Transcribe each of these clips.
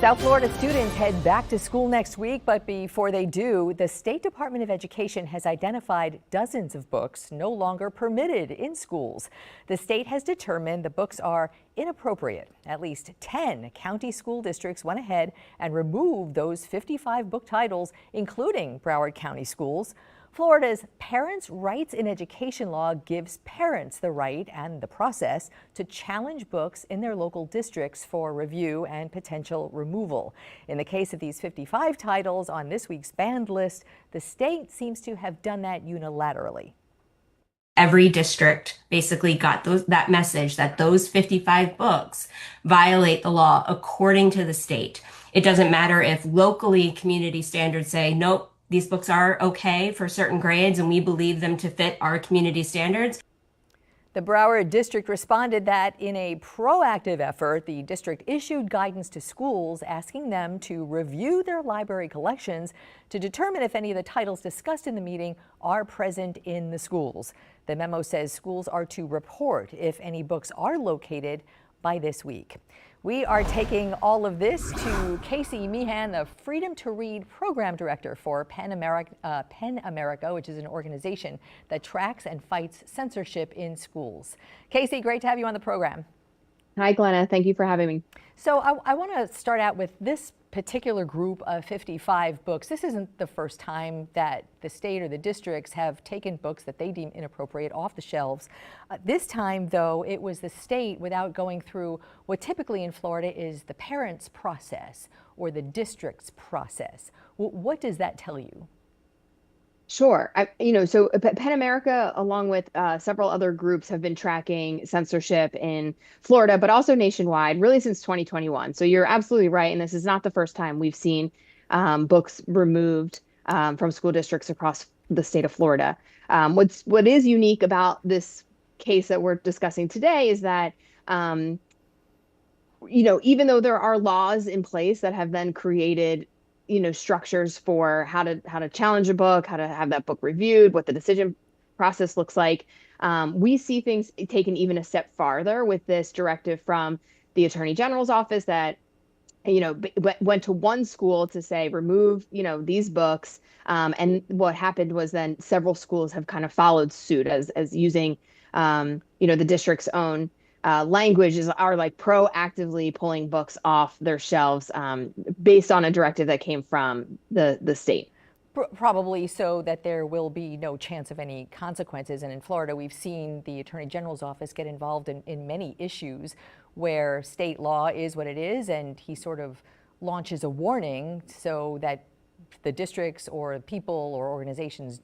South Florida students head back to school next week, but before they do, the State Department of Education has identified dozens of books no longer permitted in schools. The state has determined the books are inappropriate. At least 10 county school districts went ahead and removed those 55 book titles, including Broward County schools. Florida's Parents' Rights in Education law gives parents the right and the process to challenge books in their local districts for review and potential removal. In the case of these 55 titles on this week's banned list, the state seems to have done that unilaterally. Every district basically got that message that those 55 books violate the law according to the state. It doesn't matter if locally community standards say, nope, these books are okay for certain grades and we believe them to fit our community standards. The Broward district responded that in a proactive effort, the district issued guidance to schools asking them to review their library collections to determine if any of the titles discussed in the meeting are present in the schools. The memo says schools are to report if any books are located by this week. We are taking all of this to Kasey Meehan, the Freedom to Read Program Director for PEN America, which is an organization that tracks and fights censorship in schools. Kasey, great to have you on the program. Hi, Glenna. Thank you for having me. So I want to start out with this particular group of 55 books. This isn't the first time that the state or the districts have taken books that they deem inappropriate off the shelves. This time, though, it was the state without going through what typically in Florida is the parents' process or the district's process. What does that tell you? Sure. So PEN America, along with several other groups, have been tracking censorship in Florida, but also nationwide, really since 2021. So you're absolutely right. And this is not the first time we've seen books removed from school districts across the state of Florida. What is unique about this case that we're discussing today is that, even though there are laws in place that have then created structures for how to challenge a book, how to have that book reviewed, what the decision process looks like. We see things taken even a step farther with this directive from the Attorney General's office that, went to one school to say, remove, these books. And what happened was then several schools have kind of followed suit as using, the district's own languages are like proactively pulling books off their shelves based on a directive that came from the state. Probably so that there will be no chance of any consequences. And in Florida, we've seen the Attorney General's office get involved in many issues where state law is what it is, and he sort of launches a warning so that the districts or people or organizations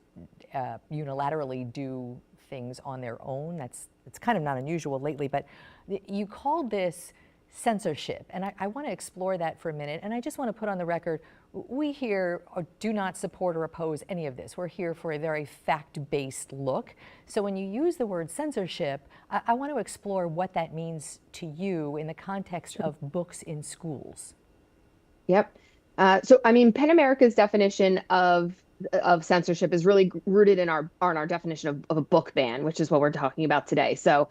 unilaterally do things on their own. It's kind of not unusual lately, but you called this censorship, and I want to explore that for a minute. And I just want to put on the record, we here do not support or oppose any of this. We're here for a very fact-based look. So when you use the word censorship, I want to explore what that means to you in the context of books in schools. Yep. PEN America's definition of censorship is really rooted in our definition of a book ban, which is what we're talking about today. So,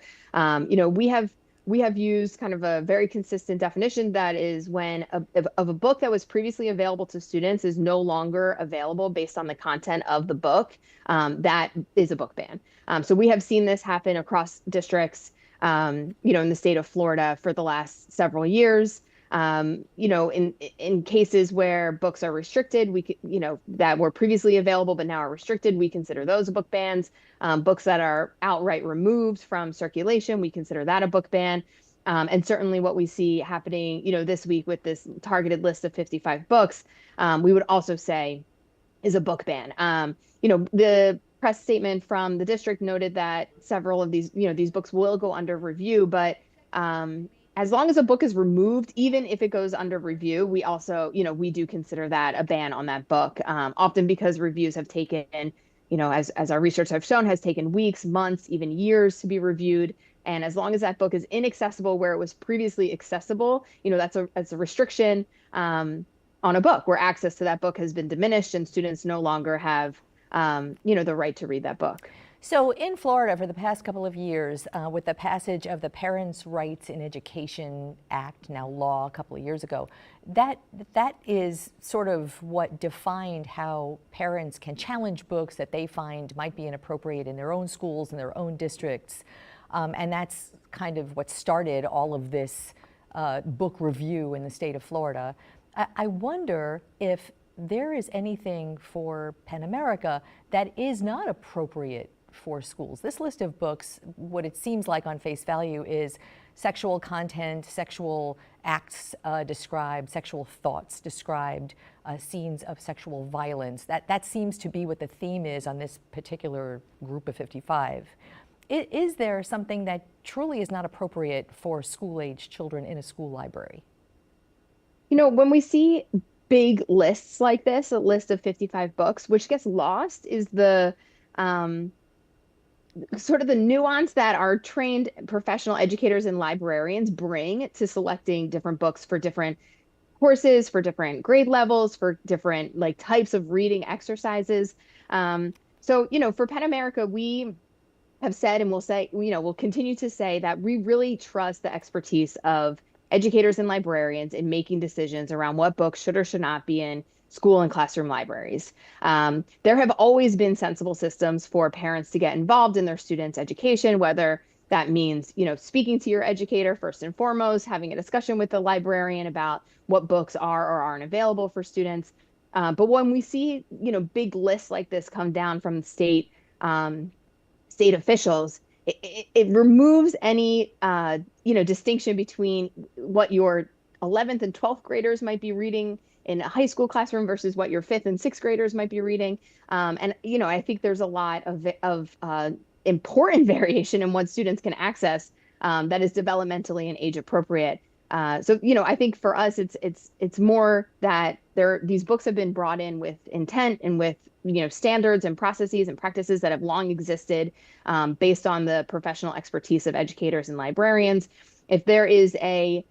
we have used kind of a very consistent definition that is when a book that was previously available to students is no longer available based on the content of the book, that is a book ban. So we have seen this happen across districts, in the state of Florida for the last several years. In cases where books are restricted, that were previously available but now are restricted, we consider those book bans. Books that are outright removed from circulation, we consider that a book ban. And certainly what we see happening, this week with this targeted list of 55 books, we would also say is a book ban. The press statement from the district noted that several of these books will go under review, but as long as a book is removed, even if it goes under review, we also, we do consider that a ban on that book, often because reviews have taken, as our research have shown, has taken weeks, months, even years to be reviewed. And as long as that book is inaccessible where it was previously accessible, that's a restriction on a book where access to that book has been diminished and students no longer have, the right to read that book. So in Florida, for the past couple of years, with the passage of the Parents' Rights in Education Act, now law, a couple of years ago, that is sort of what defined how parents can challenge books that they find might be inappropriate in their own schools, in their own districts. And that's kind of what started all of this book review in the state of Florida. I wonder if there is anything for PEN America that is not appropriate for schools. This list of books, what it seems like on face value is sexual content, sexual acts described, sexual thoughts described, scenes of sexual violence. That seems to be what the theme is on this particular group of 55. Is there something that truly is not appropriate for school-age children in a school library? You know, when we see big lists like this, a list of 55 books, which gets lost is the sort of the nuance that our trained professional educators and librarians bring to selecting different books for different courses, for different grade levels, for different like types of reading exercises. So, you know, for PEN America, we have said and will say, you know, we'll continue to say that we really trust the expertise of educators and librarians in making decisions around what books should or should not be in school and classroom libraries. There have always been sensible systems for parents to get involved in their students' education, whether that means, you know, speaking to your educator first and foremost, having a discussion with the librarian about what books are or aren't available for students. But when we see, you know, big lists like this come down from state officials, it removes any you know, distinction between what your 11th and 12th graders might be reading in a high school classroom versus what your 5th and 6th graders might be reading. And you know, I think there's a lot of important variation in what students can access that is developmentally and age appropriate. So you know, I think for us, it's more that these books have been brought in with intent and with, you know, standards and processes and practices that have long existed based on the professional expertise of educators and librarians. If there is a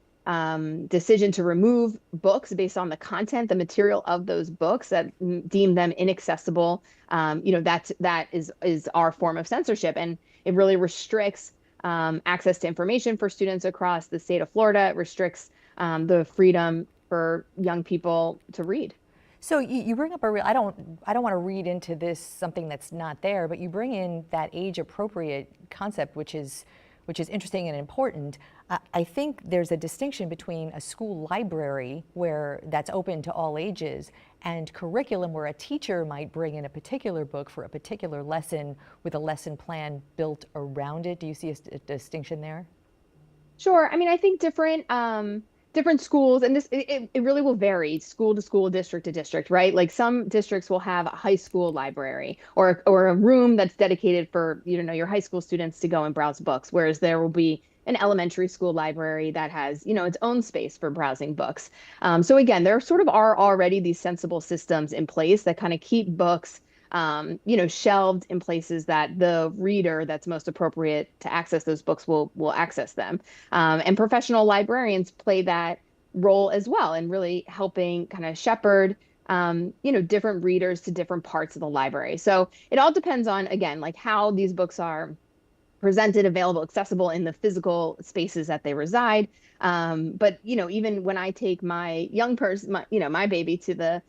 decision to remove books based on the content, the material of those books that deem them inaccessible, you know, that is our form of censorship, and it really restricts access to information for students across the state of Florida. It restricts the freedom for young people to read. So you bring up I don't want to read into this something that's not there, but you bring in that age appropriate concept, which is interesting and important. I think there's a distinction between a school library where that's open to all ages and curriculum where a teacher might bring in a particular book for a particular lesson with a lesson plan built around it. Do you see a distinction there? Sure. I mean, I think different schools, and it really will vary school to school, district to district, right? Like some districts will have a high school library or a room that's dedicated for, you know, your high school students to go and browse books, whereas there will be an elementary school library that has, you know, its own space for browsing books. So again, there sort of are already these sensible systems in place that kind of keep books you know, shelved in places that the reader that's most appropriate to access those books will access them. And professional librarians play that role as well in really helping kind of shepherd you know, different readers to different parts of the library. So it all depends on, again, like how these books are presented, available, accessible in the physical spaces that they reside. But you know, even when I take my young person, you know, my baby to the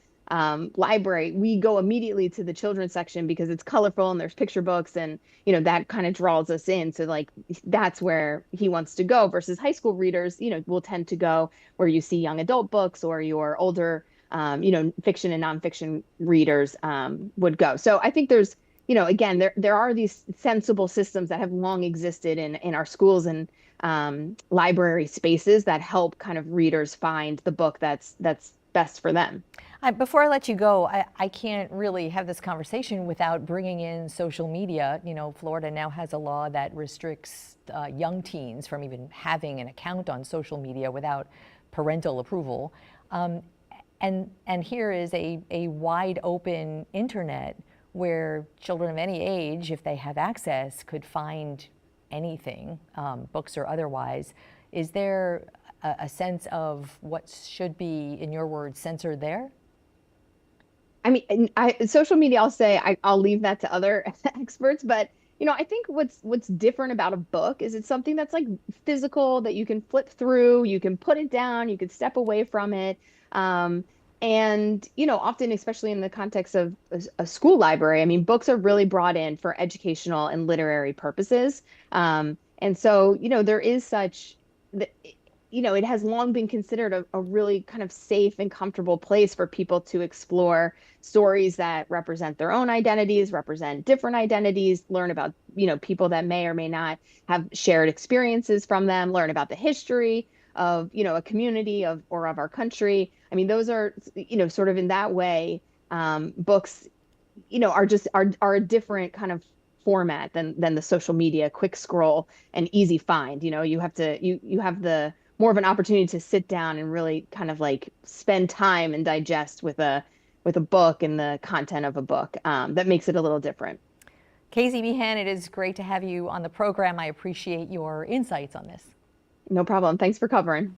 library, we go immediately to the children's section because it's colorful and there's picture books, and you know, that kind of draws us in. So like that's where he wants to go, versus high school readers, you know, will tend to go where you see young adult books or your older you know, fiction and nonfiction readers would go. So I think there's, you know, again, there are these sensible systems that have long existed in our schools and library spaces that help kind of readers find the book that's best for them. Before I let you go, I can't really have this conversation without bringing in social media. You know, Florida now has a law that restricts young teens from even having an account on social media without parental approval. And here is a wide open internet where children of any age, if they have access, could find anything, books or otherwise. Is there a sense of what should be, in your words, censored there? I mean, social media, I'll say I'll leave that to other experts, but I think what's different about a book is it's something that's like physical that you can flip through, you can put it down, you can step away from it. Um, and often, especially in the context of a school library, I mean, books are really brought in for educational and literary purposes. And so, there is such that, it has long been considered a really kind of safe and comfortable place for people to explore stories that represent their own identities, represent different identities, learn about, people that may or may not have shared experiences from them, learn about the history of, a community or of our country. I mean, those are, sort of in that way, books, are a different kind of format than the social media quick scroll and easy find. You have the more of an opportunity to sit down and really kind of like spend time and digest with a book and the content of a book. That makes it a little different. Kasey Meehan, it is great to have you on the program. I appreciate your insights on this. No problem. Thanks for covering.